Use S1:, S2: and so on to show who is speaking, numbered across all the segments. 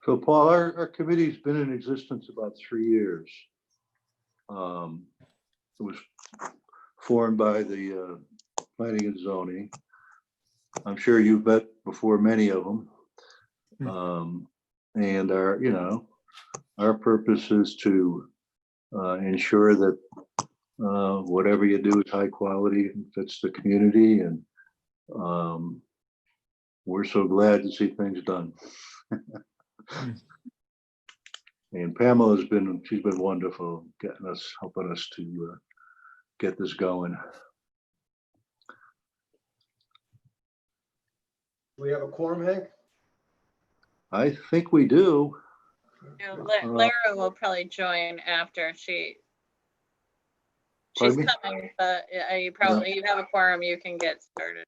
S1: So Paul, our committee's been in existence about 3 years. It was formed by the planning and zoning. I'm sure you've met before many of them. And our purpose is to ensure that whatever you do is high quality and fits the community. And we're so glad to see things done. And Pamela's she's been wonderful helping us to get this going.
S2: Do we have a quorum, Hank?
S1: I think we do.
S3: Lara will probably join after she's
S1: Pardon me?
S3: coming, but you have a quorum, you can get started.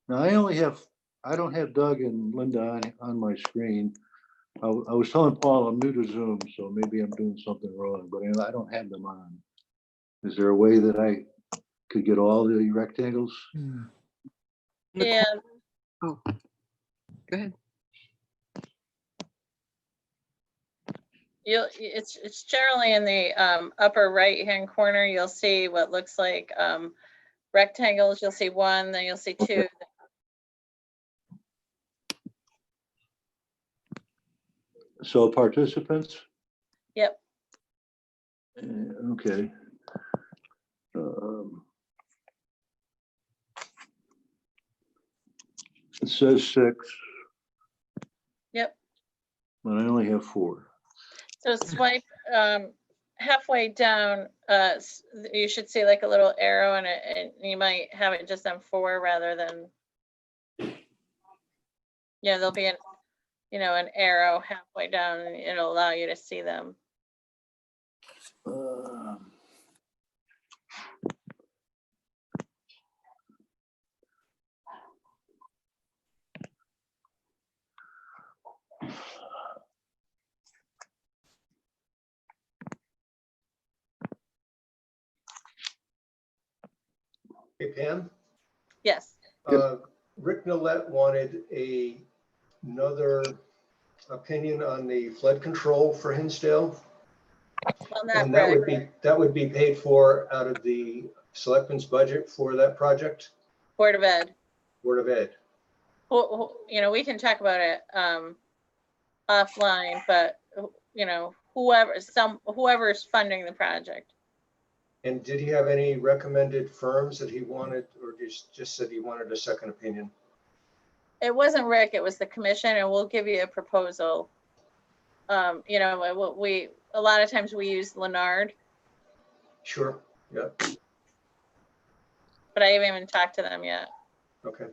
S1: Now I don't have Doug and Linda on my screen. I was telling Paul I'm new to Zoom, so maybe I'm doing something wrong, but I don't have them on. Is there a way that I could get all the rectangles?
S3: Yeah.
S4: Oh, go ahead.
S3: It's generally in the upper right-hand corner. You'll see what looks like rectangles. You'll see one, then you'll see two.
S1: Okay. So participants?
S3: Yep.
S1: Okay. It says 6.
S3: Yep.
S1: But I only have 4.
S3: So swipe halfway down. You should see like a little arrow, and you might have it just on 4 rather than. Yeah, there'll be an arrow halfway down, and it'll allow you to see them.
S2: Hey, Pam?
S3: Yes.
S2: Rick Nolet wanted another opinion on the flood control for Hinsdale.
S3: Well, not
S2: And
S3: Rick.
S2: that would be paid for out of the selectmen's budget for that project?
S3: Board of Ed.
S2: Board of Ed.
S3: Well, we can talk about it offline, but whoever's funding the project.
S2: And did he have any recommended firms that he wanted, or just said he wanted a second opinion?
S3: It wasn't Rick, it was the commission, and we'll give you a proposal. A lot of times we use Leonard.
S2: Sure. Yeah.
S3: But I haven't even talked to them yet.
S2: Okay.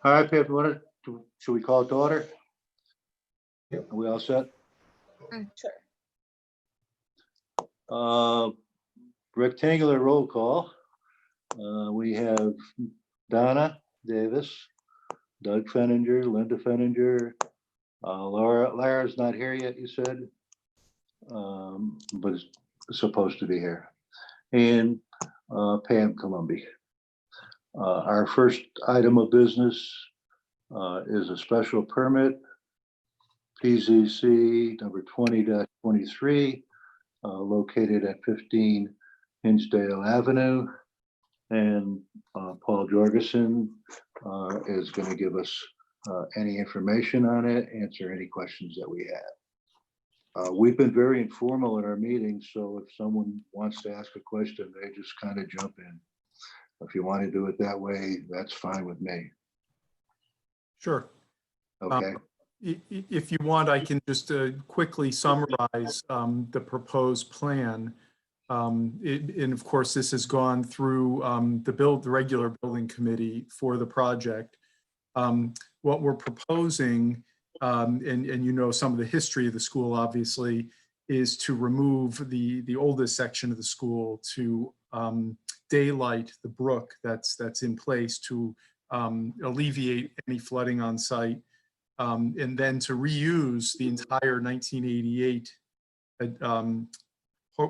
S1: All right, Pam, should we call it to order?
S2: Yep.
S1: Are we all set?
S3: Sure.
S1: Rectangular roll call. We have Donna Davis, Doug Fenninger, Linda Fenninger. Lara's not here yet, you said, but is supposed to be here. And Pam Columbi. Our first item of business is a special permit, PZC number 20-23, located at 15 Hinsdale Avenue. And Paul Jorgensen is going to give us any information on it, answer any questions that we have. We've been very informal in our meetings, so if someone wants to ask a question, they just kind of jump in. If you want to do it that way, that's fine with me.
S5: Sure.
S1: Okay.
S5: If you want, I can just quickly summarize the proposed plan. And of course, this has gone through the regular building committee for the project. What we're proposing, and some of the history of the school, obviously, is to remove the oldest section of the school to daylight the brook that's in place to alleviate any flooding on site, and then to reuse the entire 1988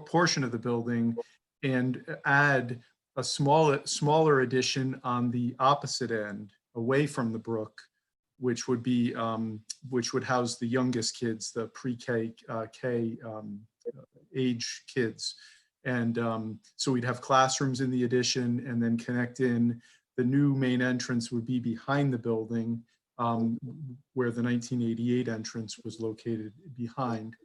S5: portion of the building and add a smaller addition on the opposite end away from the brook which would be which would house the youngest kids, the pre-K age kids. And so we'd have classrooms in the addition, and then connect in. The new main entrance would be behind the building, where the 1988 entrance was located behind.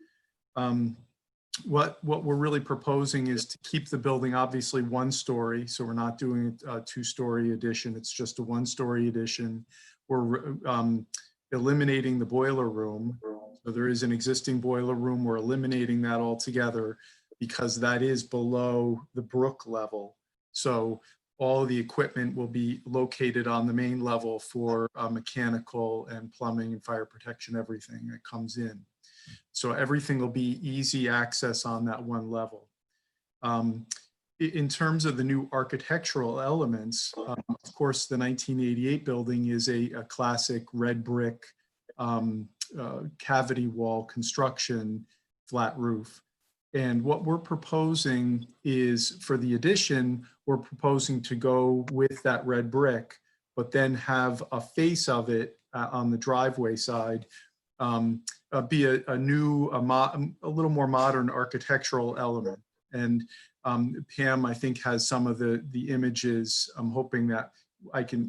S5: What we're really proposing is to keep the building obviously one story. So we're not doing a two-story addition. It's just a one-story addition. We're eliminating the boiler room. So there is an existing boiler room. We're eliminating that altogether because that is below the brook level. So all the equipment will be located on the main level for mechanical and plumbing and fire protection, everything that comes in. So everything will be easy access on that one level. In terms of the new architectural elements, of course, the 1988 building is a classic red brick cavity wall construction, flat roof. And what we're proposing is, for the addition, we're proposing to go with that red brick, but then have a face of it on the driveway side be a new, a little more modern architectural element. And Pam, I think, has some of the images. I'm hoping that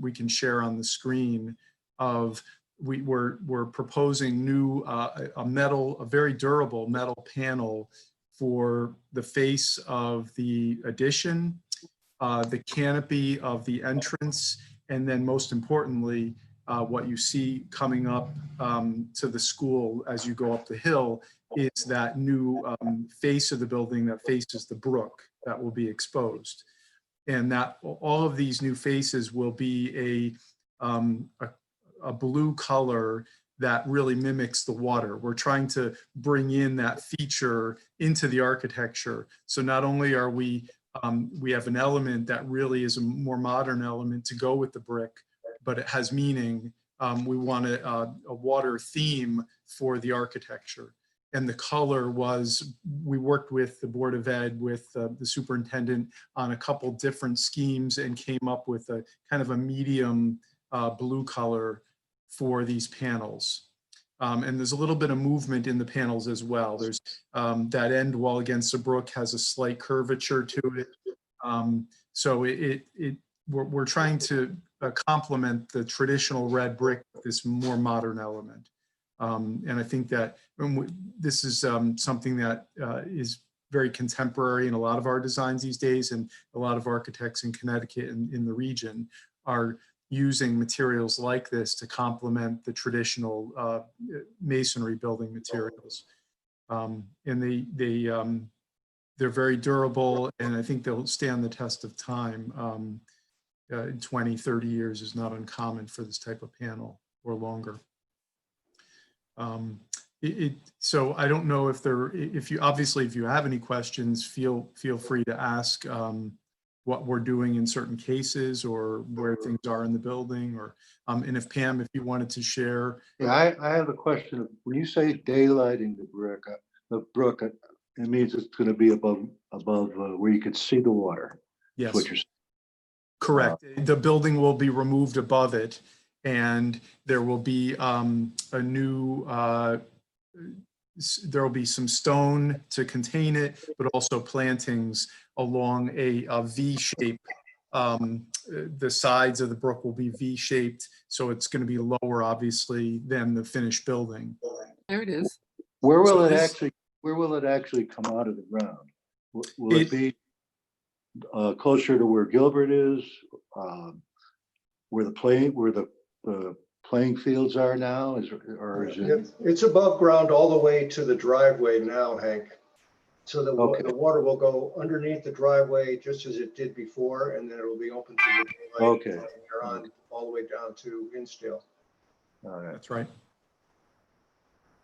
S5: we can share on the screen of, we're proposing new, a very durable metal panel for the face of the addition, the canopy of the entrance, and then most importantly, what you see coming up to the school as you go up the hill is that new face of the building that faces the brook that will be exposed. And that all of these new faces will be a blue color that really mimics the water. We're trying to bring in that feature into the architecture. So not only are we have an element that really is a more modern element to go with the brick, but it has meaning. We want a water theme for the architecture. And the color was, we worked with the Board of Ed, with the superintendent on a couple different schemes, and came up with a kind of a medium blue color for these panels. And there's a little bit of movement in the panels as well. There's that end wall against the brook has a slight curvature to it. So we're trying to complement the traditional red brick with this more modern element. And I think that this is something that is very contemporary in a lot of our designs these days, and a lot of architects in Connecticut and in the region are using materials like this to complement the traditional masonry building materials. And they're very durable, and I think they'll stand the test of time. 20, 30 years is not uncommon for this type of panel, or longer. So I don't know if you have any questions, feel free to ask what we're doing in certain cases, or where things are in the building, or and if Pam, if you wanted to share.
S1: Yeah, I have a question. When you say daylighting the brook, it means it's going to be above where you could see the water.
S5: Yes.
S1: What you're saying.
S5: Correct. The building will be removed above it, and there will be a new, there will be some stone to contain it, but also plantings along a V shape. The sides of the brook will be V-shaped, so it's going to be lower, obviously, than the finished building.
S4: There it is.
S1: Where will it actually come out of the ground? Will it be closer to where Gilbert is, where the playing fields are now, or is it?
S2: It's above ground all the way to the driveway now, Hank. So the water will go underneath the driveway just as it did before, and then it will be open to the daylight.
S1: Okay.
S2: From here on, all the way down to Hinsdale.
S1: All right.
S5: That's right.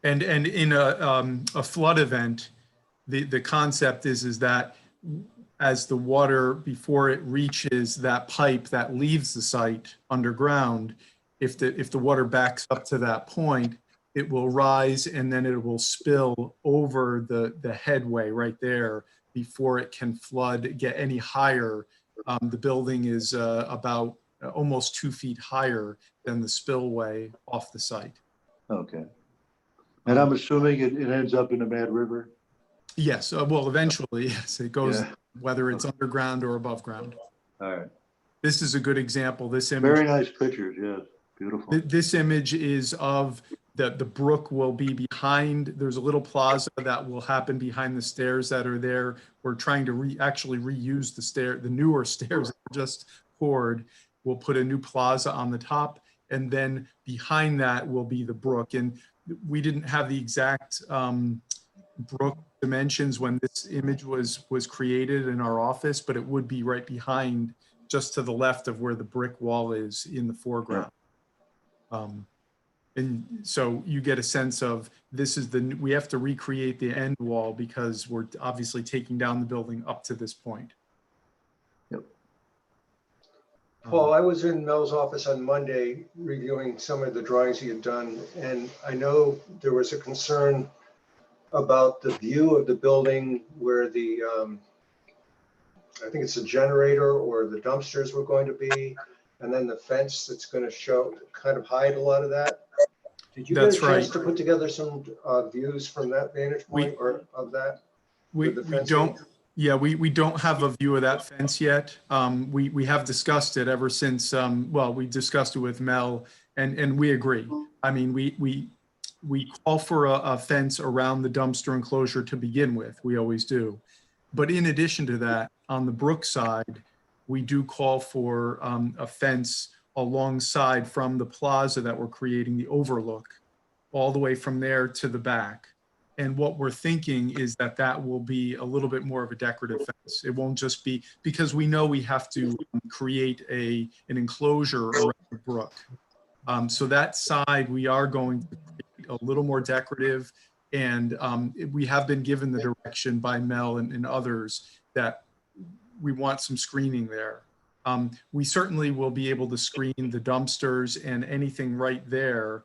S5: And in a flood event, the concept is that as the water, before it reaches that pipe that leaves the site underground, if the water backs up to that point, it will rise, and then it will spill over the headway right there before it can flood, get any higher. The building is about almost 2 feet higher than the spillway off the site.
S1: Okay. And I'm assuming it ends up in the Mad River?
S5: Yes, well, eventually, yes, it goes,
S1: Yeah.
S5: whether it's underground or above ground.
S1: All right.
S5: This is a good example. This image,
S1: Very nice pictures, yes, beautiful.
S5: this image is of the brook will be behind. There's a little plaza that will happen behind the stairs that are there. We're trying to actually reuse the newer stairs that were just poured. We'll put a new plaza on the top, and then behind that will be the brook. And we didn't have the exact brook dimensions when this image was created in our office, but it would be right behind, just to the left of where the brick wall is in the foreground. And so you get a sense of this is we have to recreate the end wall because we're obviously taking down the building up to this point.
S1: Yep.
S2: Paul, I was in Mel's office on Monday reviewing some of the drawings he had done, and I know there was a concern about the view of the building where the, I think it's a generator or the dumpsters were going to be, and then the fence that's going to show, kind of hide a lot of that. Did you get a
S5: That's
S2: chance
S5: right.
S2: to put together some views from that vantage point or of that?
S5: We
S2: with the fencing?
S5: don't, yeah, we don't have a view of that fence yet. We have discussed it ever since, well, we discussed it with Mel, and we agree. I mean, we call for a fence around the dumpster enclosure to begin with. We always do. But in addition to that, on the brook side, we do call for a fence alongside from the plaza that we're creating, the overlook, all the way from there to the back. And what we're thinking is that that will be a little bit more of a decorative fence. It won't just be, because we know we have to create an enclosure around the brook. So that side, we are going to create a little more decorative. And we have been given the direction by Mel and others that we want some screening there. We certainly will be able to screen the dumpsters and anything right there.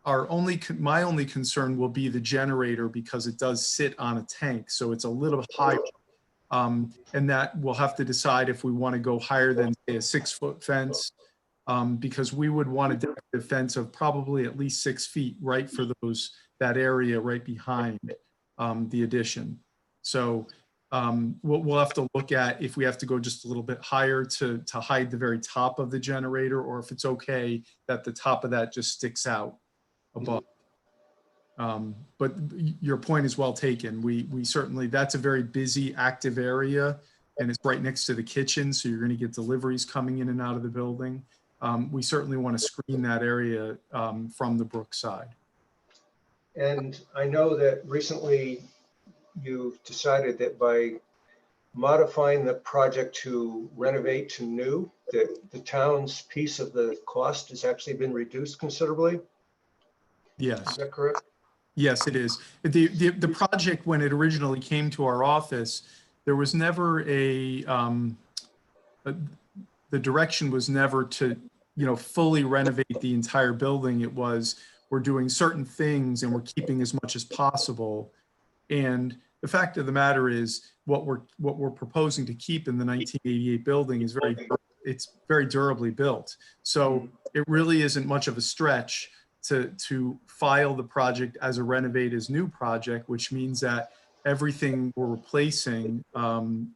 S5: My only concern will be the generator because it does sit on a tank, so it's a little higher. And that we'll have to decide if we want to go higher than say a 6-foot fence, because we would want a decorative fence of probably at least 6 feet right for that area right behind the addition. So we'll have to look at if we have to go just a little bit higher to hide the very top of the generator, or if it's okay that the top of that just sticks out above. But your point is well taken. We certainly, that's a very busy, active area, and it's right next to the kitchen, so you're going to get deliveries coming in and out of the building. We certainly want to screen that area from the brook side.
S2: And I know that recently you've decided that by modifying the project to renovate to new, that the town's piece of the cost has actually been reduced considerably.
S5: Yes.
S2: Is that correct?
S5: Yes, it is. The project, when it originally came to our office, there was never the direction was never to, fully renovate the entire building. It was, we're doing certain things and we're keeping as much as possible. And the fact of the matter is what we're proposing to keep in the 1988 building is it's very durably built. So it really isn't much of a stretch to file the project as a renovate as new project, which means that everything we're replacing,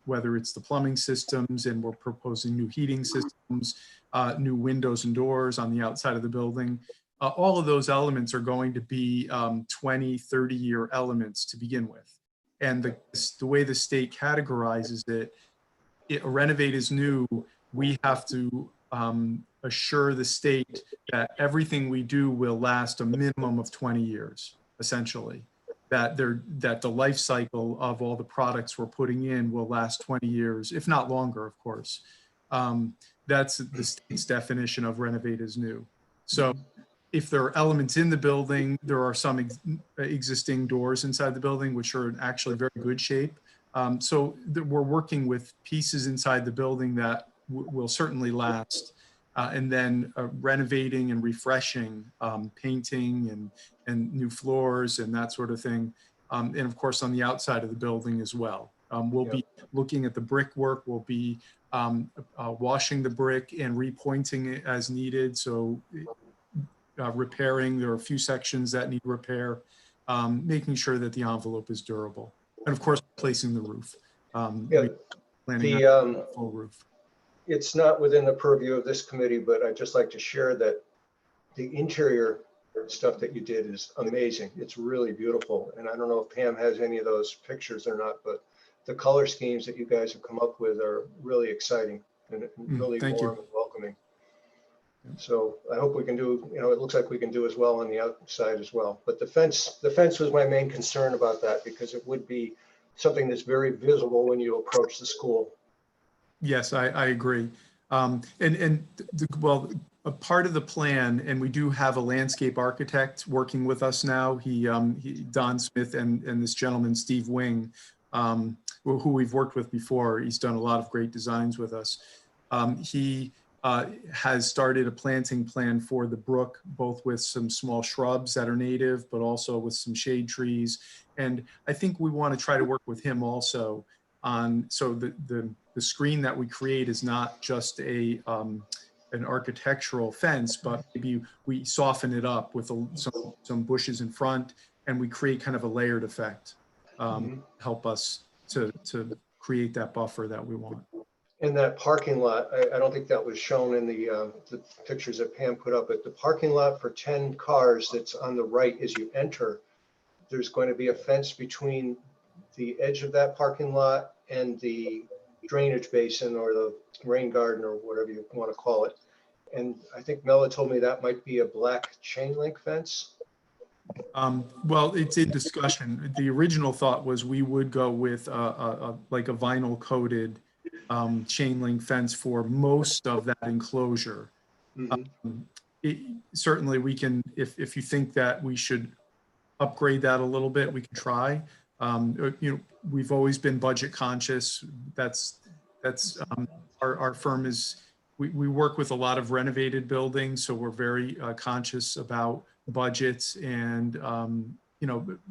S5: whether it's the plumbing systems, and we're proposing new heating systems, new windows and doors on the outside of the building, all of those elements are going to be 20, 30-year elements to begin with. And the way the state categorizes it, a renovate is new, we have to assure the state that everything we do will last a minimum of 20 years, essentially. That the life cycle of all the products we're putting in will last 20 years, if not longer, of course. That's the state's definition of renovate as new. So if there are elements in the building, there are some existing doors inside the building, which are in actually very good shape. So we're working with pieces inside the building that will certainly last, and then renovating and refreshing, painting and new floors and that sort of thing. And of course, on the outside of the building as well. We'll be looking at the brickwork. We'll be washing the brick and repointing it as needed. So repairing, there are a few sections that need repair, making sure that the envelope is durable. And of course, replacing the roof.
S2: Yeah,
S5: Planning on a full roof.
S2: it's not within the purview of this committee, but I'd just like to share that the interior stuff that you did is amazing. It's really beautiful. And I don't know if Pam has any of those pictures or not, but the color schemes that you guys have come up with are really exciting and really
S5: Thank you.
S2: warm and welcoming. So I hope we can do, it looks like we can do as well on the outside as well. But the fence was my main concern about that, because it would be something that's very visible when you approach the school.
S5: Yes, I agree. Well, a part of the plan, and we do have a landscape architect working with us now. Don Smith and this gentleman, Steve Wing, who we've worked with before. He's done a lot of great designs with us. He has started a planting plan for the brook, both with some small shrubs that are native, but also with some shade trees. And I think we want to try to work with him also on, so the screen that we create is not just an architectural fence, but maybe we soften it up with some bushes in front, and we create kind of a layered effect, help us to create that buffer that we want.
S2: In that parking lot, I don't think that was shown in the pictures that Pam put up, but the parking lot for 10 cars that's on the right as you enter, there's going to be a fence between the edge of that parking lot and the drainage basin or the rain garden or whatever you want to call it. And I think Mela told me that might be a black chain link fence.
S5: Well, it's in discussion. The original thought was we would go with like a vinyl coated chain link fence for most of that enclosure. Certainly we can, if you think that we should upgrade that a little bit, we can try. We've always been budget conscious. That's our firm is, we work with a lot of renovated buildings, so we're very conscious about budgets and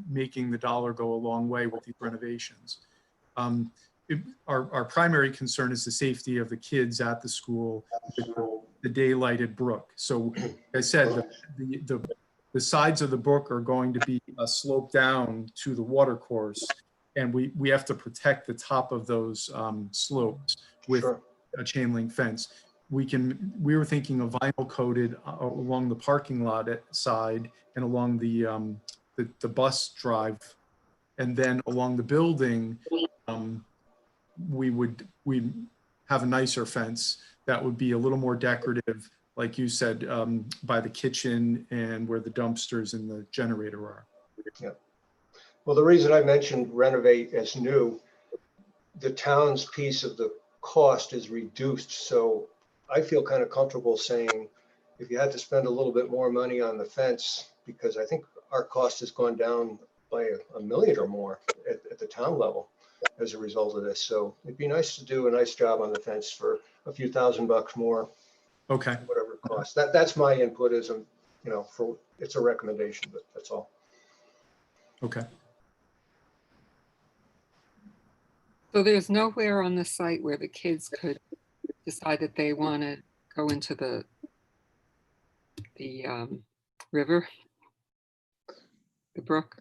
S5: making the dollar go a long way with these renovations. Our primary concern is the safety of the kids at the school, the daylighted brook. So like I said, the sides of the brook are going to be sloped down to the water course, and we have to protect the top of those slopes with a chain link fence. We were thinking of vinyl coated along the parking lot side and along the bus drive, and then along the building, we have a nicer fence that would be a little more decorative, like you said, by the kitchen and where the dumpsters and the generator are.
S2: Yeah. Well, the reason I mentioned renovate as new, the town's piece of the cost is reduced. So I feel kind of comfortable saying, if you had to spend a little bit more money on the fence, because I think our cost has gone down by $1 million or more at the town level as a result of this. So it'd be nice to do a nice job on the fence for a few $1,000 more.
S5: Okay.
S2: Whatever it costs. That's my input is, it's a recommendation, but that's all.
S5: Okay.
S4: So there's nowhere on the site where the kids could decide that they want to go into the river, the brook?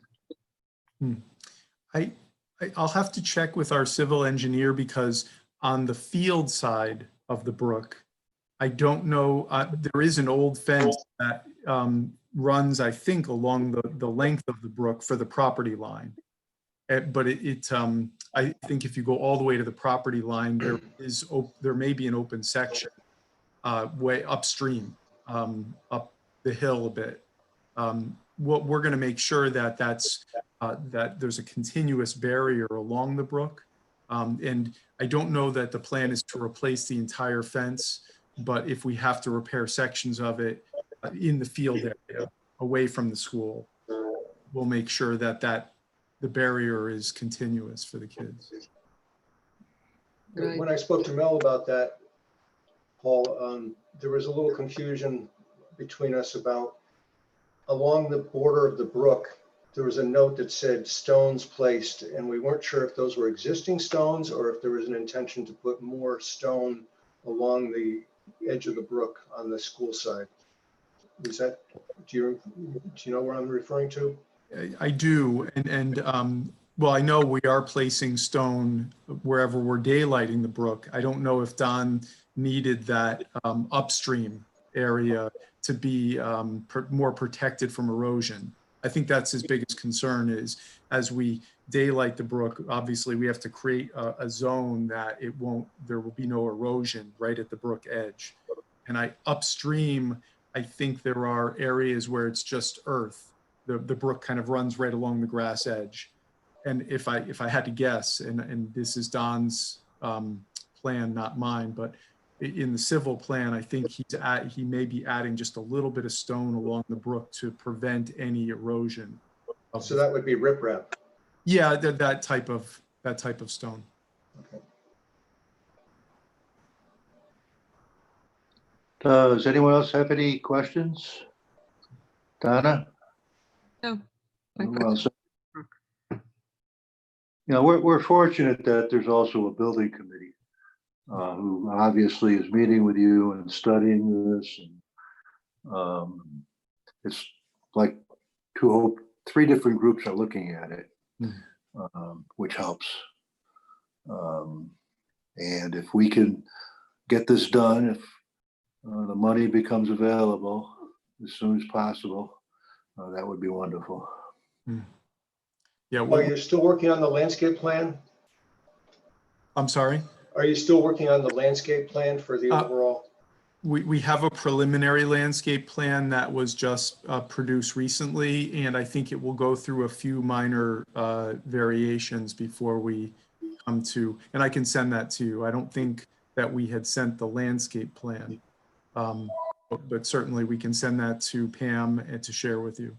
S5: I'll have to check with our civil engineer, because on the field side of the brook, I don't know, there is an old fence that runs, I think, along the length of the brook for the property line. But I think if you go all the way to the property line, there may be an open section way upstream, up the hill a bit. What we're going to make sure that there's a continuous barrier along the brook. And I don't know that the plan is to replace the entire fence, but if we have to repair sections of it in the field area away from the school, we'll make sure that the barrier is continuous for the kids.
S4: Right.
S2: When I spoke to Mel about that, Paul, there was a little confusion between us about along the border of the brook, there was a note that said stones placed, and we weren't sure if those were existing stones or if there was an intention to put more stone along the edge of the brook on the school side. Is that, do you know what I'm referring to?
S5: I do, well, I know we are placing stone wherever we're daylighting the brook. I don't know if Don needed that upstream area to be more protected from erosion. I think that's his biggest concern is as we daylight the brook, obviously we have to create a zone that there will be no erosion right at the brook edge. And upstream, I think there are areas where it's just earth. The brook kind of runs right along the grass edge. And if I had to guess, and this is Don's plan, not mine, but in the civil plan, I think he may be adding just a little bit of stone along the brook to prevent any erosion.
S2: So that would be riprap.
S5: Yeah, that type of stone.
S2: Okay.
S1: Does anyone else have any questions? Donna?
S4: No. I could-
S1: Well, we're fortunate that there's also a building committee who obviously is meeting with you and studying this. And it's like three different groups are looking at it, which helps. And if we can get this done, if the money becomes available as soon as possible, that would be wonderful.
S5: Yeah.
S2: Are you still working on the landscape plan?
S5: I'm sorry?
S2: Are you still working on the landscape plan for the overall?
S5: We have a preliminary landscape plan that was just produced recently, and I think it will go through a few minor variations before we come to, and I can send that to you. I don't think that we had sent the landscape plan, but certainly we can send that to Pam and to share with you.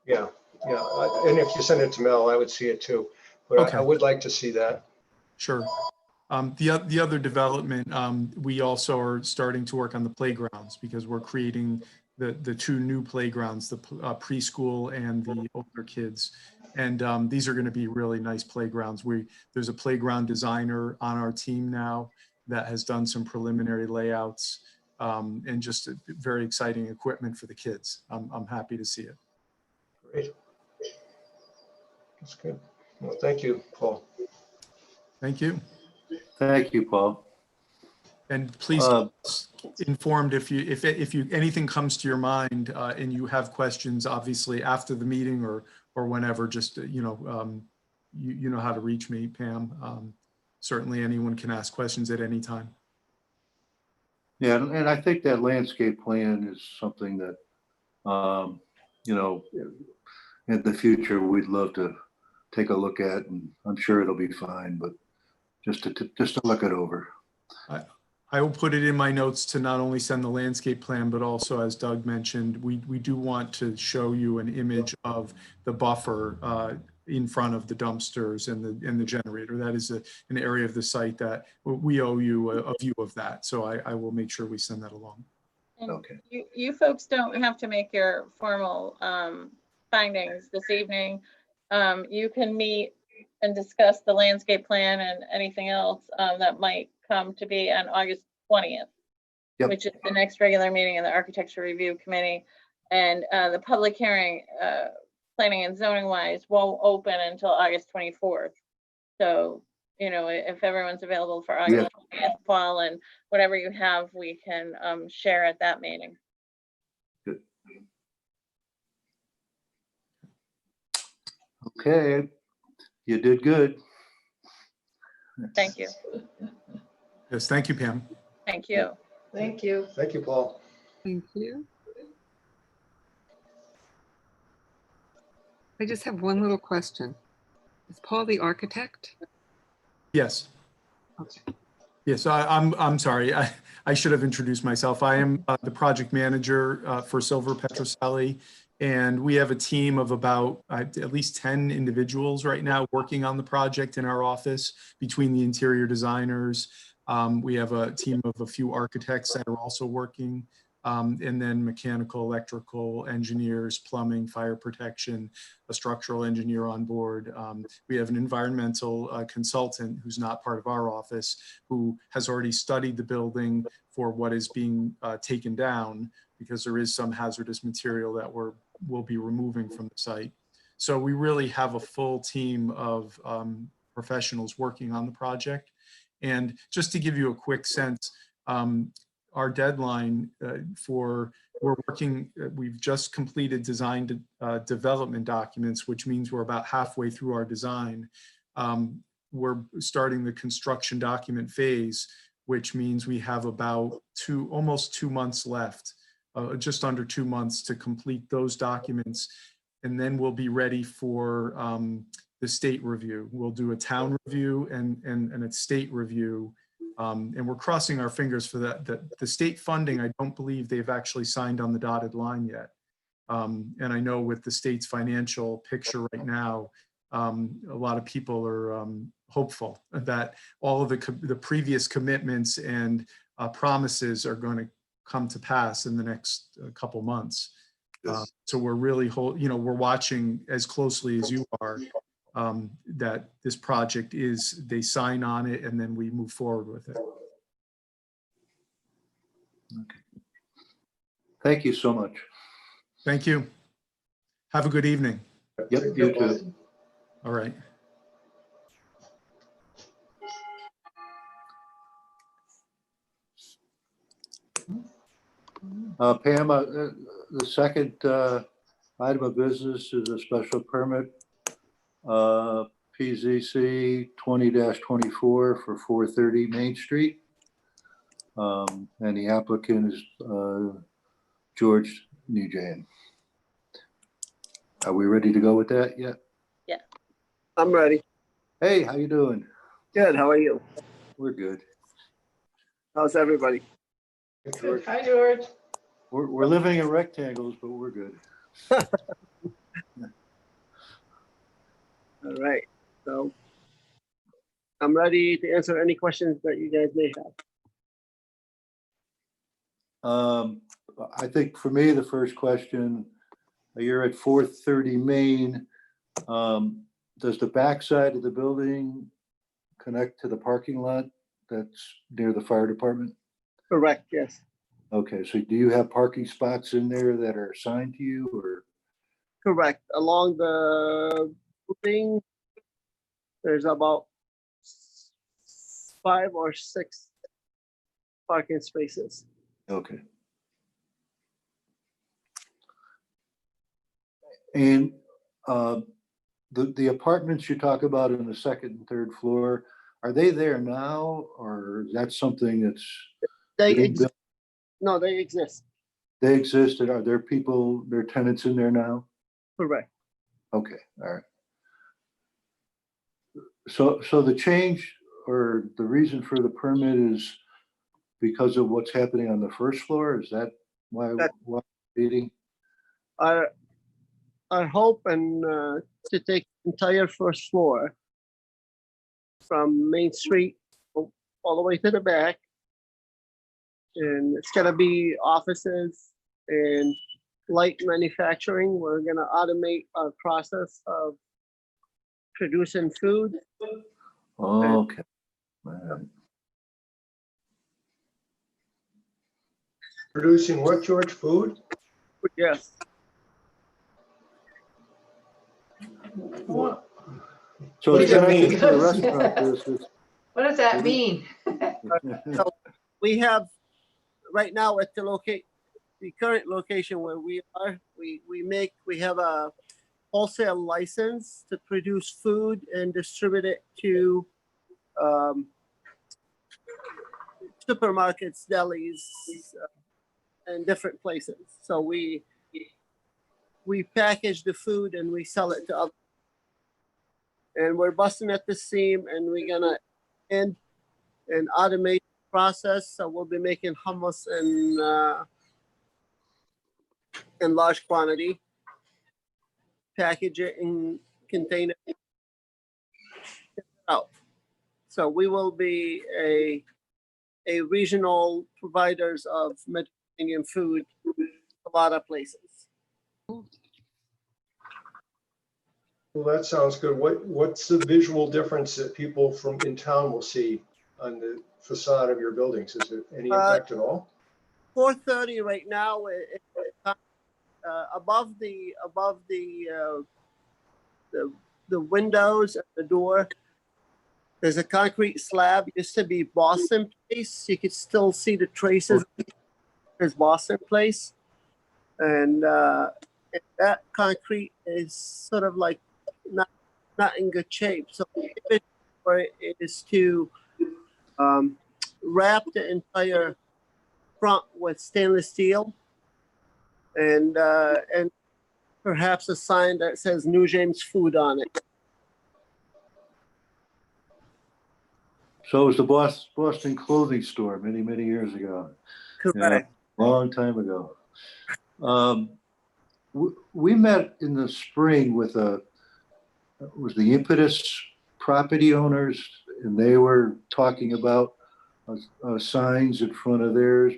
S2: Yeah, and if you send it to Mel, I would see it too, but
S5: Okay.
S2: I would like to see that.
S5: Sure. The other development, we also are starting to work on the playgrounds because we're creating the two new playgrounds, the preschool and the older kids. And these are going to be really nice playgrounds. There's a playground designer on our team now that has done some preliminary layouts and just very exciting equipment for the kids. I'm happy to see it.
S2: Great. That's good. Well, thank you, Paul.
S5: Thank you.
S1: Thank you, Paul.
S5: And please keep us informed if anything comes to your mind and you have questions, obviously after the meeting or whenever, just you know how to reach me, Pam. Certainly anyone can ask questions at any time.
S1: Yeah, and I think that landscape plan is something that in the future we'd love to take a look at, and I'm sure it'll be fine, but just to look it over.
S5: I will put it in my notes to not only send the landscape plan, but also, as Doug mentioned, we do want to show you an image of the buffer in front of the dumpsters and the generator. That is an area of the site that we owe you a view of that. So I will make sure we send that along.
S3: And
S1: Okay.
S3: you folks don't have to make your formal findings this evening. You can meet and discuss the landscape plan and anything else that might come to be on August 20th,
S1: Yep.
S3: which is the next regular meeting of the Architecture Review Committee. And the public hearing, planning and zoning wise, won't open until August 24th. So, if everyone's available for August 20th, Paul, and whatever you have, we can share at that meeting.
S1: Good. Okay, you did good.
S3: Thank you.
S5: Yes, thank you, Pam.
S3: Thank you.
S6: Thank you.
S2: Thank you, Paul.
S4: Thank you. I just have one little question. Is Paul the architect?
S5: Yes.
S4: Okay.
S5: Yes, I'm sorry. I should have introduced myself. I am the project manager for Silver Petroselli, and we have a team of about at least 10 individuals right now working on the project in our office between the interior designers. We have a team of a few architects that are also working and then mechanical, electrical engineers, plumbing, fire protection, a structural engineer on board. We have an environmental consultant who's not part of our office, who has already studied the building for what is being taken down, because there is some hazardous material that we'll be removing from the site. So we really have a full team of professionals working on the project. And just to give you a quick sense, our deadline we've just completed design development documents, which means we're about halfway through our design. We're starting the construction document phase, which means we have about almost 2 months left, just under 2 months to complete those documents. And then we'll be ready for the state review. We'll do a town review and a state review. And we're crossing our fingers for that. The state funding, I don't believe they've actually signed on the dotted line yet. And I know with the state's financial picture right now, a lot of people are hopeful that all of the previous commitments and promises are going to come to pass in the next couple months. So we're really, we're watching as closely as you are, that this project they sign on it and then we move forward with it.
S1: Okay. Thank you so much.
S5: Thank you. Have a good evening.
S1: Yep, you too.
S5: All right.
S1: Pam, the second item of business is a special permit, PZC 20-24 for 430 Main Street. And the applicant is George Nugent. Are we ready to go with that yet?
S3: Yeah.
S6: I'm ready.
S1: Hey, how you doing?
S6: Good. How are you?
S1: We're good.
S6: How's everybody?
S3: Hi, George.
S1: We're living in rectangles, but we're good.
S6: All right. So I'm ready to answer any questions that you guys may have.
S1: I think for me, the first question, you're at 430 Main. Does the backside of the building connect to the parking lot that's near the fire department?
S6: Correct. Yes.
S1: Okay, so do you have parking spots in there that are assigned to you, or?
S6: Correct. Along the building, there's about 5 or 6 parking spaces.
S1: Okay. And the apartments you talk about in the second and third floor, are they there now, or is that something that's
S6: They
S1: being built?
S6: No, they exist.
S1: They exist, and are there tenants in there now?
S6: Correct.
S1: Okay, all right. So the change or the reason for the permit is because of what's happening on the first floor? Is that why meeting?
S6: Our hope and to take the entire first floor from Main Street all the way to the back. And it's gonna be offices and light manufacturing. We're gonna automate our process of producing food.
S1: Okay. All right.
S2: Producing what, George? Food?
S6: Yes.
S7: What
S1: So
S7: What
S1: it's
S7: does that
S1: connected
S7: mean?
S1: to the restaurant business.
S7: does that mean?
S6: So we have right now at the current location where we are, we have a wholesale license to produce food and distribute it to supermarkets, delis, and different places. So we package the food and we sell it to others. And we're busting at the seam, and we're gonna end and automate the process. So we'll be making hummus in large quantity, package it in container out. So we will be a regional providers of medical Indian food a lot of places.
S2: Well, that sounds good. What's the visual difference that people from in town will see on the facade of your buildings? Is it any impact at all?
S6: 430 right now, above the windows and the door. There's a concrete slab. It used to be Boston Place. You could still see the traces. There's Boston Place, and that concrete is sort of like not in good shape. So it is to wrap the entire front with stainless steel, and perhaps a sign that says New James Food on it.
S1: So it was the Boston clothing store many, many years ago.
S6: Correct.
S1: Yeah, long time ago. We met in the spring with was the Impetus property owners, and they were talking about signs in front of theirs.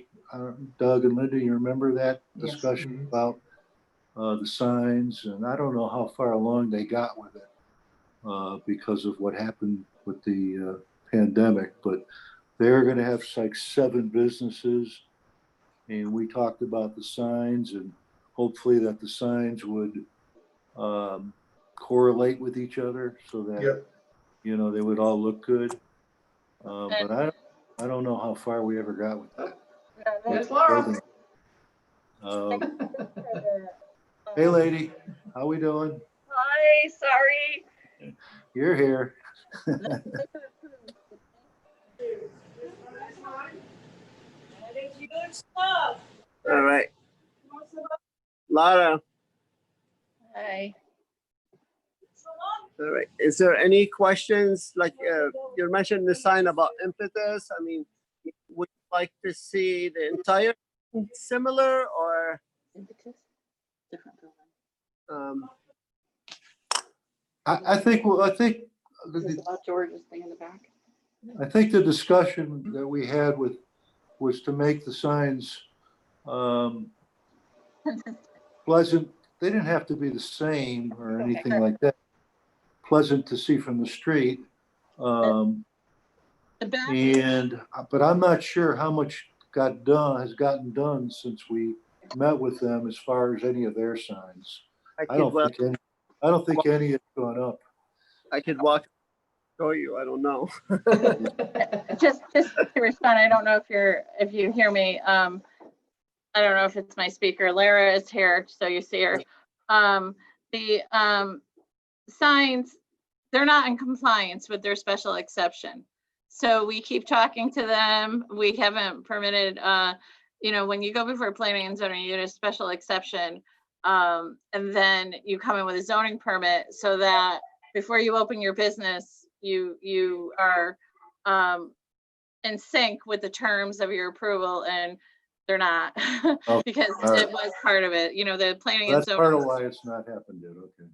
S1: Doug and Linda, you remember that discussion
S2: Yes.
S1: about the signs? And I don't know how far along they got with it because of what happened with the pandemic, but they're going to have like 7 businesses, and we talked about the signs, and hopefully that the signs would correlate with each other so that
S2: Yep.
S1: you know they would all look good. But I don't know how far we ever got with that.
S3: That's
S1: Building. Hey, lady, how we doing?
S3: Hi, sorry.
S1: You're here.
S6: All right. Lara,
S3: Hi.
S6: all right. Is there any questions? Like you mentioned the sign about Impetus. I mean, would you like to see the entire thing similar, or
S3: Different building.
S1: I think
S3: About George's thing in the back.
S1: I think the discussion that we had was to make the signs pleasant. They didn't have to be the same or anything like that. Pleasant to see from the street.
S3: The back.
S1: But I'm not sure how much has gotten done since we met with them as far as any of their signs. I don't think any has gone up.
S6: I could walk show you. I don't know.
S3: Just to respond, I don't know if you hear me. I don't know if it's my speaker. Lara is here, so you see her. The signs, they're not in compliance with their special exception. So we keep talking to them. We haven't permitted, when you go before planning and zoning, you get a special exception. And then you come in with a zoning permit so that before you open your business, you are in sync with the terms of your approval, and they're not because it was part of it. The planning and
S1: That's
S3: zoning.
S1: part of why it's not happened yet. Okay.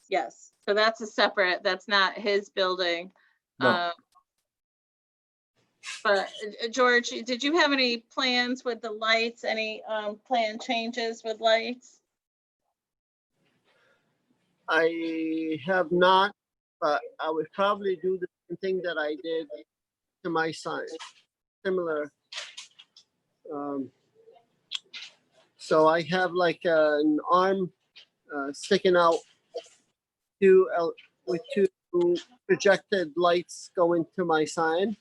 S3: Yes. So that's that's not his building.
S1: No.
S3: But George, did you have any plans with the lights? Any plan changes with lights?
S6: I have not, but I would probably do the same thing that I did to my sign, similar. So I have like an arm sticking out with 2 projected lights going to my sign.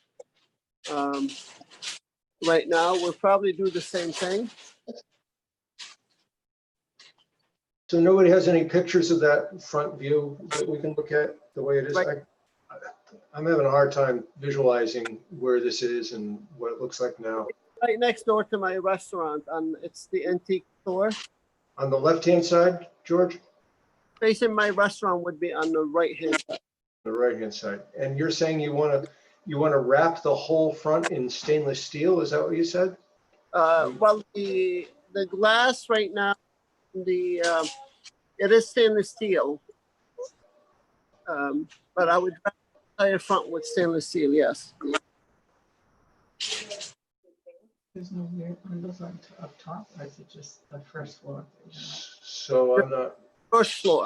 S6: Right now, we'll probably do the same thing.
S2: So nobody has any pictures of that front view that we can look at the way it is?
S6: Right.
S2: I'm having a hard time visualizing where this is and what it looks like now.
S6: Right next door to my restaurant, and it's the antique store.
S2: On the left-hand side, George?
S6: Facing my restaurant would be on the right-hand side.
S2: The right-hand side. And you're saying you want to wrap the whole front in stainless steel? Is that what you said?
S6: Well, the glass right now, it is stainless steel, but I would wrap the entire front with stainless steel. Yes.
S7: There's no windows on up top, or is it just the first floor?
S2: So I'm not,
S6: First floor,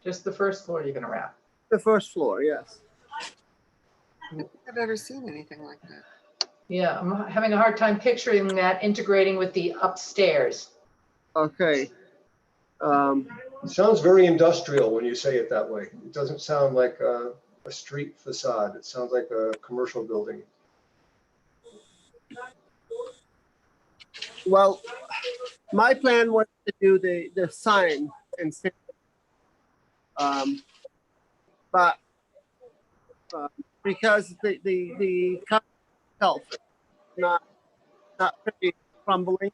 S7: Just the first floor you're gonna wrap?
S6: the first floor, yes.
S4: I don't think I've ever seen anything like that.
S7: Yeah, I'm having a hard time picturing that integrating with the upstairs.
S6: Okay. Um,
S2: it sounds very industrial when you say it that way. It doesn't sound like a street facade. It sounds like a commercial building.
S6: well, my plan was to do the sign instead. But because the car itself is not pretty crumbling,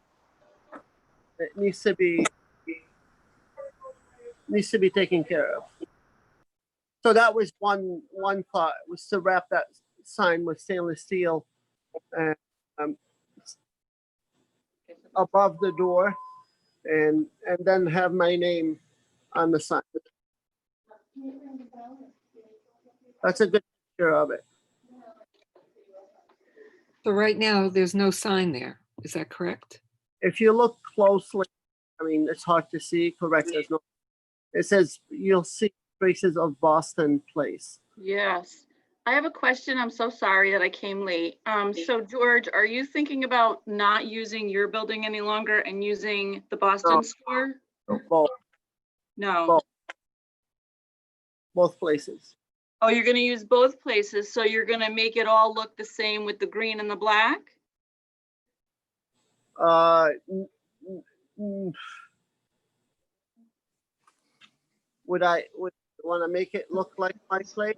S6: it needs to be taken care of. So that was one thought, was to wrap that sign with stainless steel and above the door, and then have my name on the sign. That's a good picture of it.
S4: So right now, there's no sign there. Is that correct?
S6: If you look closely, I mean, it's hard to see. Correct. There's no. It says you'll see traces of Boston Place.
S3: Yes. I have a question. I'm so sorry that I came late. So George, are you thinking about not using your building any longer and using the Boston
S6: No.
S3: store?
S6: Both,
S3: No.
S6: both places.
S3: Oh, you're gonna use both places, so you're gonna make it all look the same with the green and the black?
S6: Would want to make it look like my place?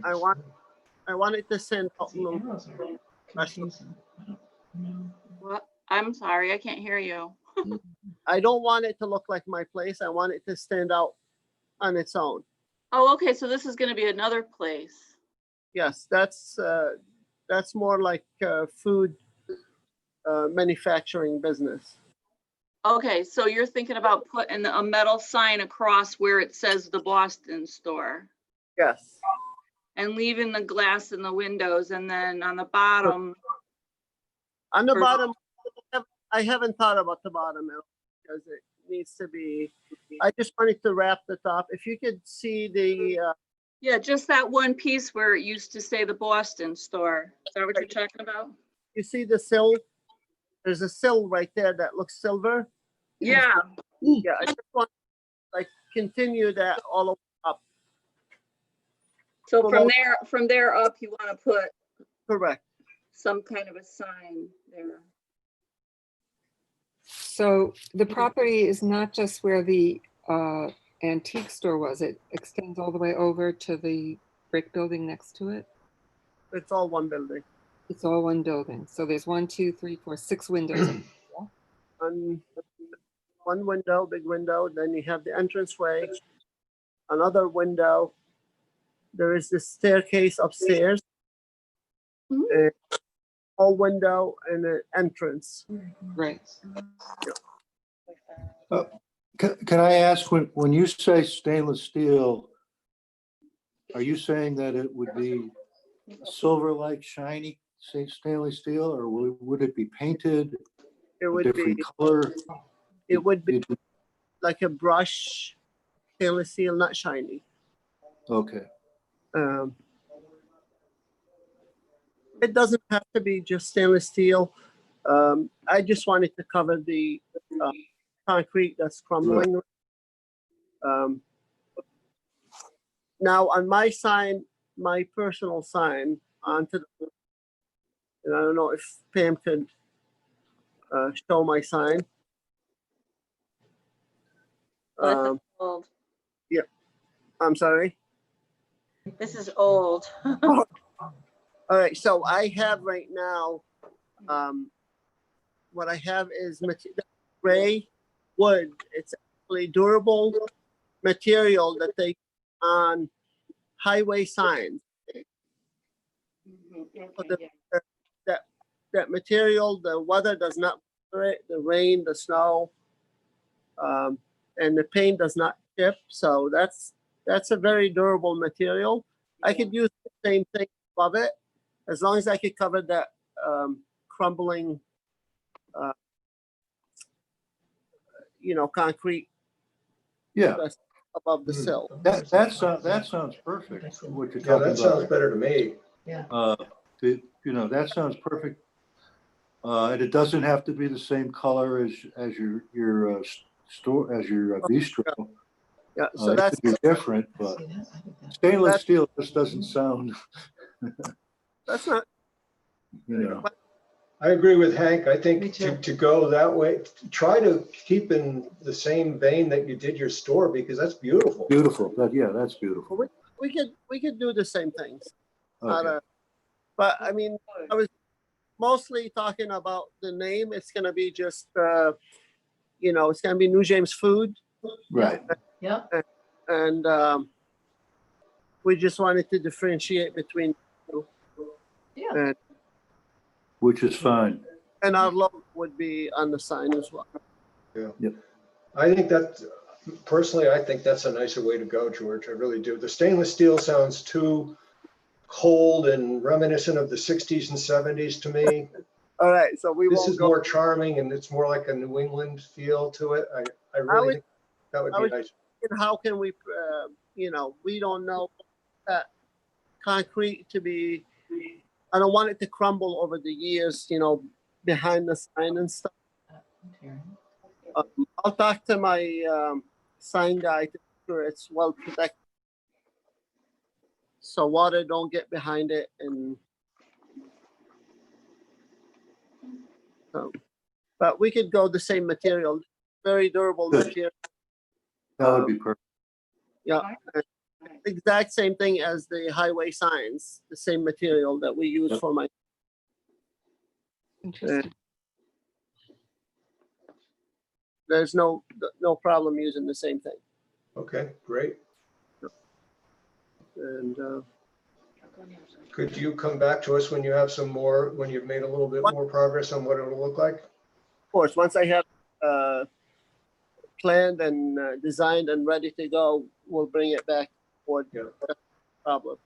S6: I want it to stand out a
S7: The
S6: little.
S7: arrows are confusing. I don't know.
S3: What? I'm sorry, I can't hear you.
S6: I don't want it to look like my place. I want it to stand out on its own.
S3: Oh, okay, so this is gonna be another place.
S6: Yes, that's more like food manufacturing business.
S3: Okay, so you're thinking about putting a metal sign across where it says the Boston store
S6: Yes.
S3: and leaving the glass in the windows, and then on the bottom,
S6: On the
S3: Or-
S6: bottom, I haven't thought about the bottom because it needs to be. I just wanted to wrap the top. If you could see the,
S3: yeah, just that one piece where it used to say the Boston store. Is that what you're talking about?
S6: you see the sill. There's a sill right there that looks silver.
S3: Yeah,
S6: Yeah, I just want like continue that all the way up.
S3: so from there up, you want to put
S6: Correct.
S3: some kind of a sign there.
S4: So the property is not just where the antique store was. It extends all the way over to the brick building next to it.
S6: It's all one building.
S4: It's all one building. So there's 1, 2, 3, 4, 6 windows.
S6: And one window, big window. Then you have the entranceway. Another window. There is the staircase upstairs.
S3: Mhm.
S6: All window and an entrance.
S4: Right.
S1: Can I ask, when you say stainless steel, are you saying that it would be silver-like shiny stainless steel, or would it be painted
S6: It
S1: a
S6: would be
S1: different color?
S6: like a brush stainless steel, not shiny.
S1: Okay,
S6: It doesn't have to be just stainless steel. I just wanted to cover the concrete that's crumbling. Now on my sign, my personal sign onto the, and I don't know if Pam could show my sign.
S3: Oh, this is old.
S6: I'm sorry.
S3: This is old.
S6: All right, so I have right now, what I have is gray wood. It's actually durable material that they on highway signs. That material, the weather does not weather it, the rain, the snow, and the paint does not chip. So that's a very durable material. I could use the same thing above it, as long as I could cover that crumbling, concrete
S1: Yeah,
S6: that's above the
S2: Hmm.
S6: sill.
S1: that sounds perfect, what you're
S2: Yeah,
S1: talking
S2: that sounds
S1: about.
S2: better to me.
S1: That sounds perfect. And it doesn't have to be the same color as your store, as your bistro.
S6: Yeah, so
S1: It
S6: that's
S1: could be different, but stainless steel just doesn't sound,
S6: not,
S1: you know,
S2: I agree with Hank. I
S7: Me
S2: think
S7: too.
S2: to go that way, try to keep in the same vein that you did your store, because that's beautiful.
S1: beautiful. That's beautiful.
S6: we could do the same things. Not
S1: Okay,
S6: but I mean, I was mostly talking about the name. It's gonna be just, it's gonna be New James Food,
S1: right.
S7: Yeah,
S6: and we just wanted to differentiate between,
S7: yeah.
S6: and,
S1: Which is fine.
S6: and our logo would be on the sign as well.
S2: I think personally, I think that's a nicer way to go, George. I really do. The stainless steel sounds too cold and reminiscent of the 60s and 70s to me.
S6: All right, so we
S2: This
S6: won't
S2: is
S6: go.
S2: more charming and it's more like a New England feel to it. I really
S6: was-
S2: think that would
S6: I
S2: be
S6: was
S2: nice.
S6: thinking, how can we, we don't know that concrete to be. I don't want it to crumble over the years, behind the sign and stuff. I'll talk to my sign guy to make sure it's well protected, so water don't get behind it, and but we could go the same material, very durable
S1: Good.
S6: material.
S1: That would be perfect.
S6: Yeah, exact same thing as the highway signs, the same material that we use
S1: Yep.
S6: for my.
S4: Interesting.
S6: There's no problem using the same thing,
S2: Okay, great.
S6: and
S2: Could you come back to us when you have when you've made a little bit more progress on what it'll look like?
S6: of course, once I have planned and designed and ready to go, we'll bring it back for
S2: Yeah.
S6: the problem.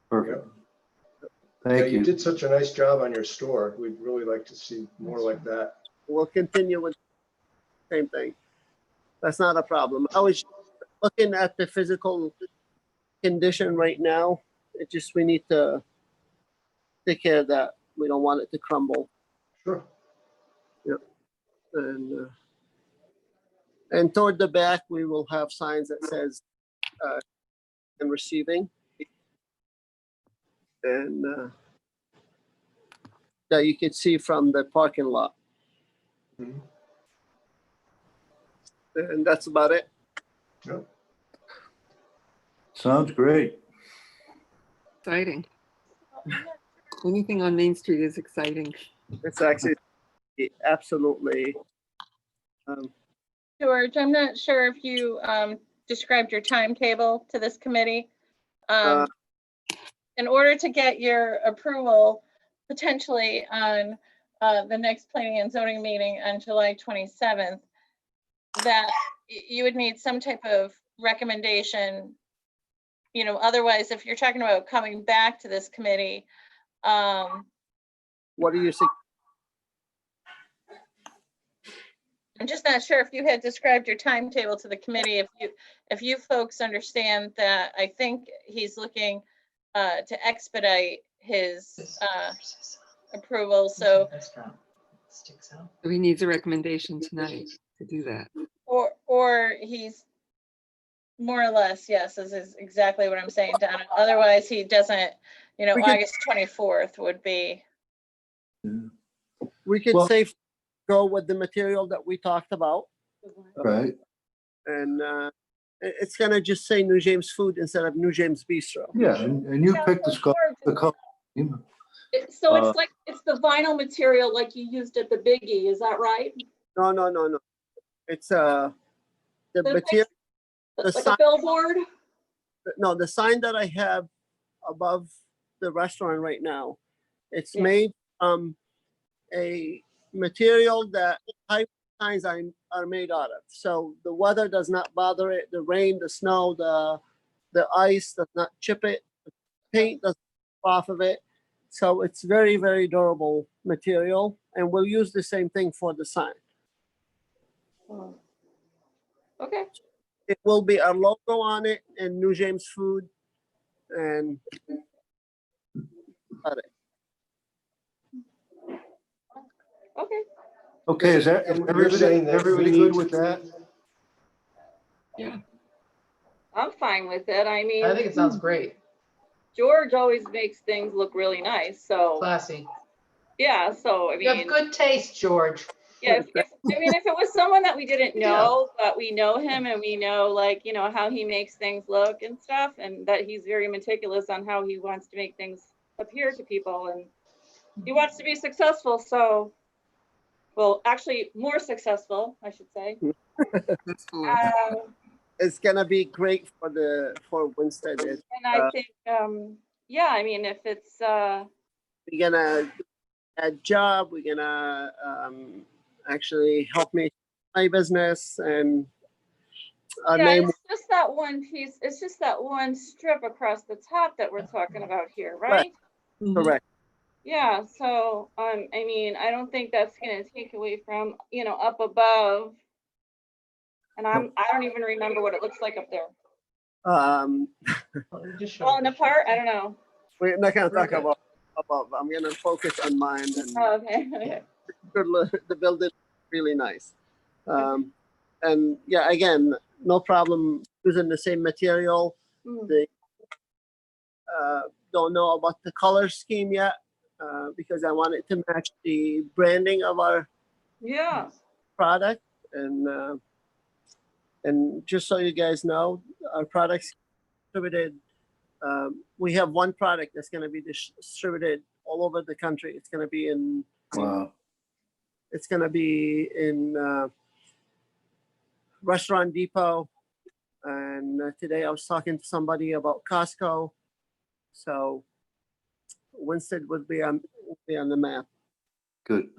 S1: Perfect.
S2: Yeah,
S1: Thank
S2: you
S1: you.
S2: did such a nice job on your store. We'd really like to see more like that.
S6: We'll continue with the same thing. That's not a problem. I was looking at the physical condition right now. It just, we need to take care of that. We don't want it to crumble.
S2: Sure.
S6: And toward the back, we will have signs that says and receiving, and that you can see from the parking lot.
S2: Mhm.
S6: And that's about it.
S2: Yeah.
S1: Sounds great.
S4: Exciting. Anything on Main Street is exciting.
S6: It's actually absolutely.
S3: George, I'm not sure if you described your timetable to this committee. In order to get your approval potentially on the next planning and zoning meeting on July 27th, that you would need some type of recommendation. Otherwise, if you're talking about coming back to this committee,
S6: What do you think?
S3: I'm just not sure if you had described your timetable to the committee, if you folks understand that. I think he's looking to expedite his approval, so,
S4: He needs a recommendation tonight to do that.
S3: or he's more or less, yes, this is exactly what I'm saying, Donna. Otherwise, he doesn't,
S6: We could-
S3: August 24th would be,
S6: We could
S1: Well-
S6: safely go with the material that we talked about,
S1: Right.
S6: and it's gonna just say New James Food instead of New James Bistro.
S1: Yeah, and you picked the color.
S8: So
S1: Uh,
S8: it's the vinyl material like you used at the Biggie, is that right?
S6: No. It's the
S8: The
S6: material. The
S8: Like
S6: sign,
S8: a billboard?
S6: no, the sign that I have above the restaurant right now, it's
S8: Yeah.
S6: made a material that high signs are made out of. So the weather does not bother it. The rain, the snow, the ice does not chip it. The paint doesn't chip off of it. So it's very, very durable material, and we'll use the same thing for the sign.
S8: Oh. Okay,
S6: It will be our logo on it and New James Food, and got it.
S8: okay.
S1: Okay, is that, is
S2: You're
S1: everybody,
S2: saying that we
S1: everybody
S2: need
S1: good
S2: to-
S1: with that?
S4: Yeah,
S8: I'm fine with it. I mean,
S7: I think it sounds great,
S8: George always makes things look really nice. So,
S7: classy.
S8: yeah, so, I
S7: You have
S8: mean,
S7: good taste, George.
S8: yeah, I mean, if it was someone that we didn't know, but we know him and we know, like, you know, how he makes things look and stuff, and that he's very meticulous on how he wants to make things appear to people, and he wants to be successful, so, well, actually, more successful, I should say.
S4: that's cool.
S6: It's gonna be great for Winston.
S8: And I think, yeah, I mean, if it's,
S6: We're gonna add job. We're gonna actually help me my business, and our
S8: yeah,
S6: name.
S8: it's just that one piece, it's just that one strip across the top that we're talking about here, right?
S4: Mhm.
S6: Correct.
S8: Yeah, so, I mean, I don't think that's gonna take away from, you know, up above. And I don't even remember what it looks like up there.
S6: Um,
S8: Falling apart? I don't know.
S6: we're not gonna talk about above. I'm gonna focus on mine, and
S8: Oh, okay, okay.
S6: the building really nice. And yeah, again, no problem using the same material.
S8: Mm.
S6: They don't know about the color scheme yet, because I want it to match the branding of our
S8: Yeah,
S6: product. And just so you guys know, our products distributed. We have one product that's going to be distributed all over the country. It's going to be in.
S1: Wow.
S6: It's going to be in Restaurant Depot, and today I was talking to somebody about Costco. So Winston would be on the map.
S1: Good.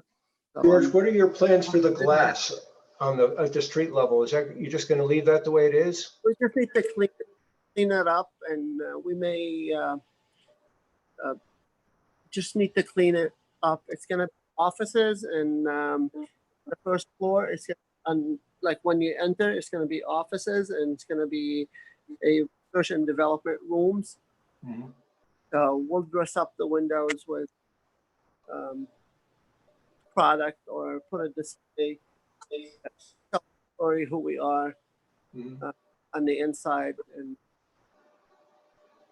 S6: So
S2: George,
S6: I'm-
S2: what are your plans for the glass at the street level? Is that, you're just gonna leave that the way it is?
S6: we just need to clean it up, and we may just need to clean it up. It's gonna be offices, and the first floor is like when you enter, it's gonna be offices, and it's gonna be a research and development rooms.
S2: Mhm.
S6: We'll dress up the windows with product, or put a display, tell the story who we are
S2: Mhm.
S6: on the inside. And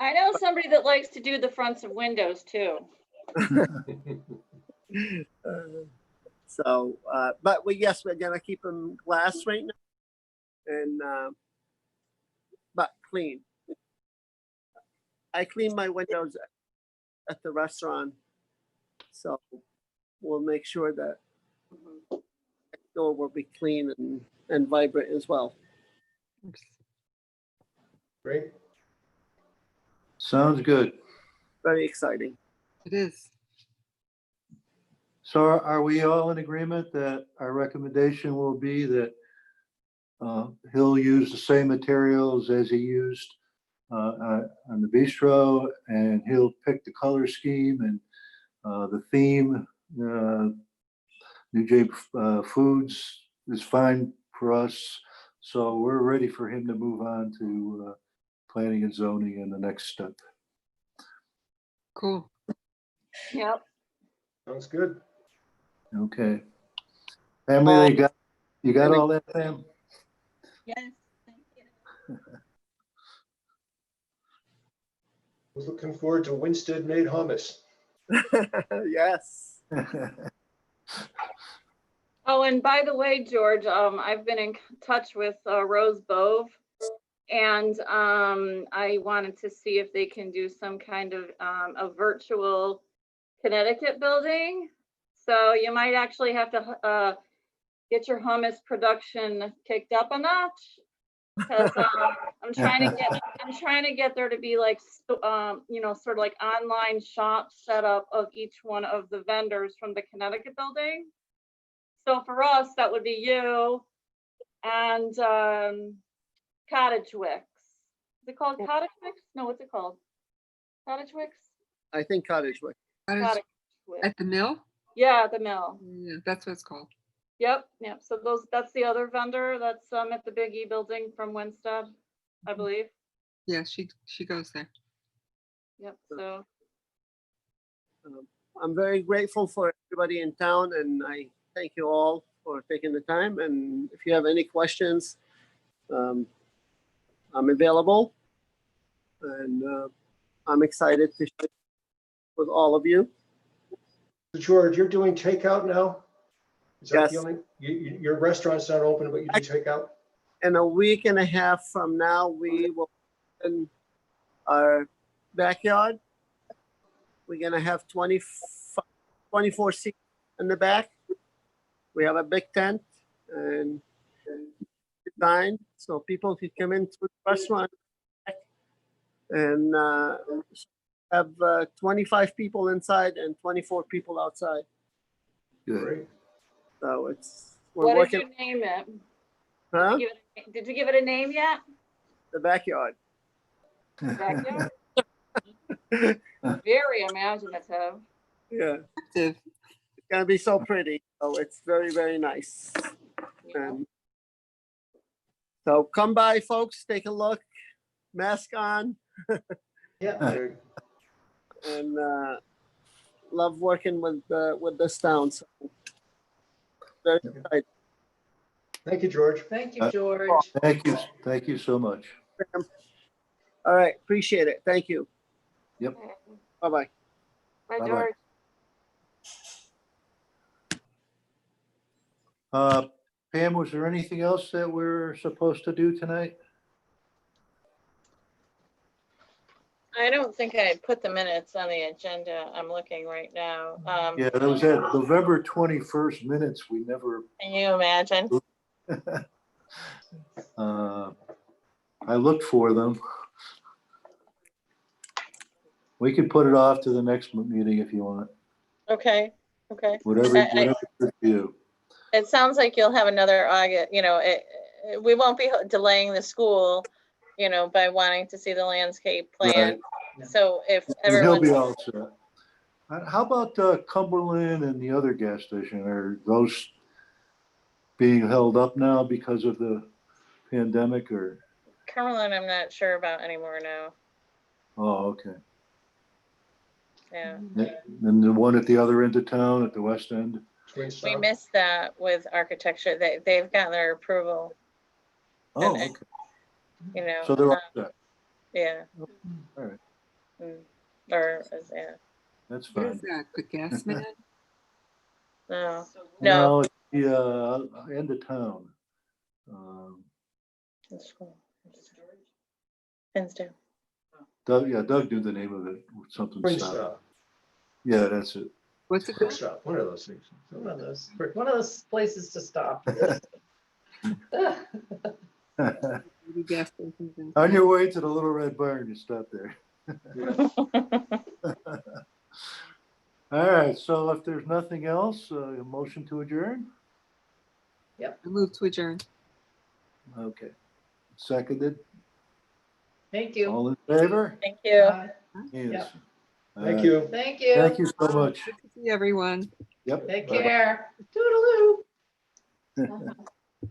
S8: I know somebody that likes to do the fronts of windows too.
S6: but yes, we're gonna keep them glass right now, and but clean. I clean my windows at the restaurant, so we'll make sure that the door will be clean and vibrant as well.
S4: Oops.
S2: Great.
S1: Sounds good.
S6: Very exciting.
S4: It is.
S1: So are we all in agreement that our recommendation will be that he'll use the same materials as he used on the bistro, and he'll pick the color scheme and the theme? New James Foods is fine for us. So we're ready for him to move on to planning and zoning and the next step.
S4: Cool.
S8: Yep.
S2: Sounds good.
S1: Okay. Family, you got all that, Pam?
S8: Yes. Thank you.
S2: Was looking forward to Winstead made hummus.
S6: Yes.
S8: Oh, and by the way, George, I've been in touch with Rose Bove, and I wanted to see if they can do some kind of a virtual Connecticut building. So you might actually have to get your hummus production kicked up a notch, because I'm trying to get there to be like you know, sort of like online shop setup of each one of the vendors from the Connecticut building. So for us, that would be you and Cottage Wicks. Is it called Cottage Wicks? No, what's it called? Cottage Wicks?
S6: I think Cottage Way.
S4: Cottage
S8: cottage with.
S4: at the mill?
S8: Yeah, the mill.
S4: Yeah, that's what it's called.
S8: Yep, yep. So that's the other vendor that's at the Big E building from Winstead, I believe.
S4: Yeah, she goes there.
S8: Yep, so.
S6: I'm very grateful for everybody in town, and I thank you all for taking the time. And if you have any questions, I'm available, and I'm excited to share with all of you.
S2: George, you're doing takeout now? Is that the
S6: Yes.
S2: only, your restaurant's not open, but you do takeout?
S6: In a week and a half from now, we will in our backyard. We're gonna have 24 seats in the back. We have a big tent and design so people can come into the restaurant and have 25 people inside and 24 people outside.
S1: Good.
S2: Great.
S6: So we're
S8: What did
S6: working,
S8: you name it?
S6: huh?
S8: Did you give it a name yet?
S6: The backyard.
S8: Backyard? Very imaginative.
S6: Yeah,
S4: Active.
S6: it's gonna be so pretty. So it's very, very nice.
S8: Yeah.
S6: And so come by, folks, take a look, mask on,
S2: Yeah. Good.
S6: and love working with this town. So very excited.
S2: Thank you, George.
S7: Thank you, George.
S1: Thank you so much.
S6: All right, appreciate it. Thank you.
S1: Yep.
S6: Bye-bye.
S8: Bye,
S1: Bye-bye.
S8: George.
S1: Pam, was there anything else that we're supposed to do tonight?
S3: I don't think I put the minutes on the agenda. I'm looking right now.
S1: Yeah, there was that November 21st minutes. We never,
S3: Can you imagine?
S1: I looked for them. We could put it off to the next meeting if you want,
S3: Okay, okay.
S1: whatever
S3: I-
S1: good for you.
S3: It sounds like you'll have another August, we won't be delaying the school, by wanting to see the landscape plan.
S2: Right.
S3: So if
S1: And he'll be
S3: everyone,
S1: all set. How about Cumberland and the other gas station? Are those being held up now because of the pandemic or?
S3: Cumberland, I'm not sure about anymore now.
S1: Oh, okay.
S3: Yeah,
S1: And the one at the other end of town, at the west end?
S2: Twin
S3: we
S2: Star.
S3: missed that with architecture. They've gotten their approval,
S1: Oh,
S3: And-
S1: okay. So they're all set.
S3: Yeah.
S1: All right.
S3: Yeah,
S1: That's
S4: What
S1: fine.
S4: is that? The gas man?
S3: no,
S1: No, it's the end of town.
S3: the school. Finsdale.
S1: Doug knew the name of it, something
S2: Twin
S1: stop.
S2: Star.
S1: Yeah, that's it.
S4: What's it
S2: Quick
S4: called?
S2: Stop, one of those things.
S7: One of those places to stop.
S4: Maybe gas stations in-
S1: On your way to the Little Red Barn, you stop there. All right, so if there's nothing else, a motion to adjourn?
S4: I move to adjourn.
S1: Okay. Seconded,
S7: Thank you.
S1: all in favor?
S3: Thank you.
S1: Yes.
S2: Thank you.
S7: Thank you.
S1: Thank you so much.
S4: Good to see everyone.
S1: Yep.
S7: Take
S1: Bye-bye.
S7: care. Toodaloo.